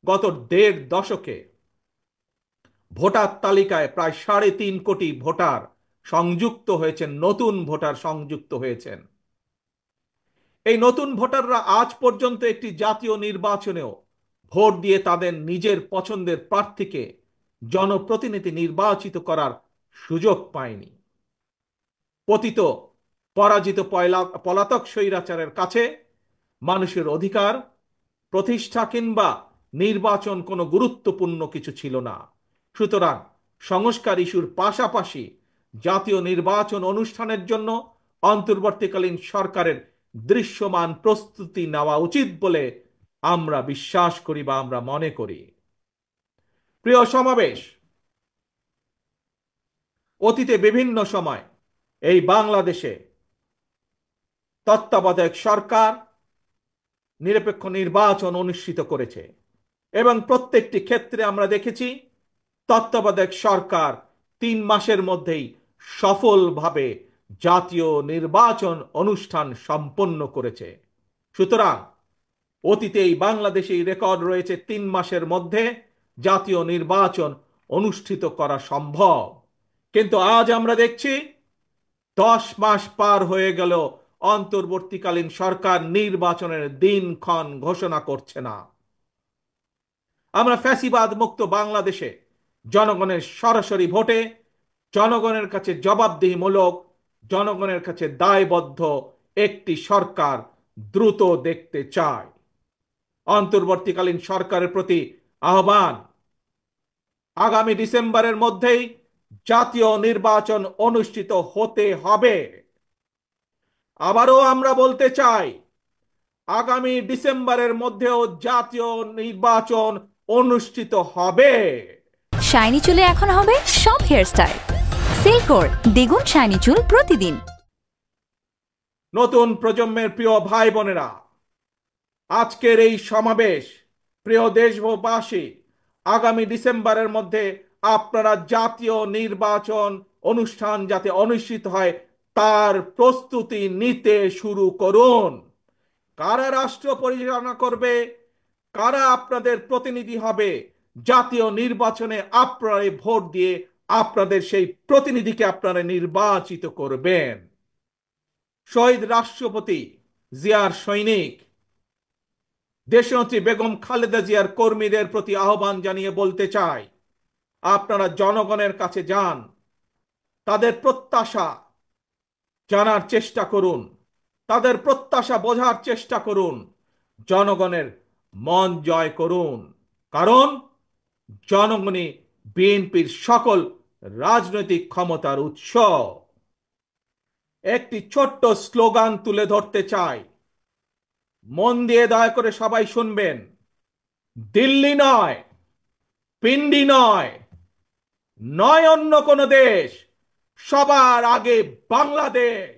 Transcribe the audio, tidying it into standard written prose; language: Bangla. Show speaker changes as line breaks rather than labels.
গত দেড় দশকে ভোটার তালিকায় প্রায় 3.5 কোটি ভোটার সংযুক্ত হয়েছেন, নতুন ভোটার সংযুক্ত হয়েছেন। এই নতুন ভোটাররা আজ পর্যন্ত একটি জাতীয় নির্বাচনেও ভোট দিয়ে তাদের নিজের পছন্দের প্রার্থীকে জনপ্রতিনিধি নির্বাচিত করার সুযোগ পায়নি। পতিত পরাজিত পলাতক স্বৈরাচারের কাছে মানুষের অধিকার প্রতিষ্ঠা কিংবা নির্বাচন কোনো গুরুত্বপূর্ণ কিছু ছিল না। সুতরাং সংস্কার ইস্যুর পাশাপাশি জাতীয় নির্বাচন অনুষ্ঠানের জন্য অন্তর্বর্তীকালীন সরকারের দৃশ্যমান প্রস্তুতি নেওয়া উচিত বলে আমরা বিশ্বাস করি বা আমরা মনে করি। প্রিয় সমাবেশ, অতীতে বিভিন্ন সময় এই বাংলাদেশে তত্ত্বাবধায়ক সরকার নিরপেক্ষ নির্বাচন অনুষ্ঠিত করেছে এবং প্রত্যেকটি ক্ষেত্রে আমরা দেখেছি তত্ত্বাবধায়ক সরকার 3 মাসের মধ্যেই সফলভাবে জাতীয় নির্বাচন অনুষ্ঠান সম্পন্ন করেছে। সুতরাং অতীতে এই বাংলাদেশে রেকর্ড রয়েছে 3 মাসের মধ্যে জাতীয় নির্বাচন অনুষ্ঠিত করা সম্ভব। কিন্তু আজ আমরা দেখছি 10 মাস পার হয়ে গেল, অন্তর্বর্তীকালীন সরকার নির্বাচনের দিনক্ষণ ঘোষণা করছে না। আমরা ফ্যাসিবাদ মুক্ত বাংলাদেশে জনগণের সরাসরি ভোটে জনগণের কাছে জবাবদিহিমূলক, জনগণের কাছে দায়বদ্ধ একটি সরকার দ্রুত দেখতে চায়। অন্তর্বর্তীকালীন সরকারের প্রতি আহ্বান, আগামী ডিসেম্বরের মধ্যেই জাতীয় নির্বাচন অনুষ্ঠিত হতে হবে। আবারও আমরা বলতে চাই, আগামী ডিসেম্বরের মধ্যেও জাতীয় নির্বাচন অনুষ্ঠিত হবে।
শাইনি চুলে এখন হবে সব হেয়ারস্টাইল। সিল্কোর দ্বিগুণ শাইনি চুল প্রতিদিন।
নতুন প্রজন্মের প্রিয় ভাই বোনেরা, আজকের এই সমাবেশ, প্রিয় দেশবাসী, আগামী ডিসেম্বরের মধ্যে আপনারা জাতীয় নির্বাচন অনুষ্ঠান যাতে অনুষ্ঠিত হয় তার প্রস্তুতি নিতে শুরু করুন। কারা রাষ্ট্র পরিচালনা করবে, কারা আপনাদের প্রতিনিধি হবে, জাতীয় নির্বাচনে আপনারা ভোট দিয়ে আপনাদের সেই প্রতিনিধিকে আপনারা নির্বাচিত করবেন। শহীদ রাষ্ট্রপতি জিয়ার সৈনিক দেশনেত্রী বেগম খালেদা জিয়ার কর্মীদের প্রতি আহ্বান জানিয়ে বলতে চাই, আপনারা জনগণের কাছে যান, তাদের প্রত্যাশা জানার চেষ্টা করুন, তাদের প্রত্যাশা বোঝার চেষ্টা করুন, জনগণের মন জয় করুন। কারণ জনগণই বিএনপির সকল রাজনৈতিক ক্ষমতার উৎস। একটি ছোট্ট স্লোগান তুলে ধরতে চাই, মন দিয়ে দয়া করে সবাই শুনবেন। দিল্লি নয়, পিন্ডি নয়, নয় অন্য কোনো দেশ, সবার আগে বাংলাদেশ।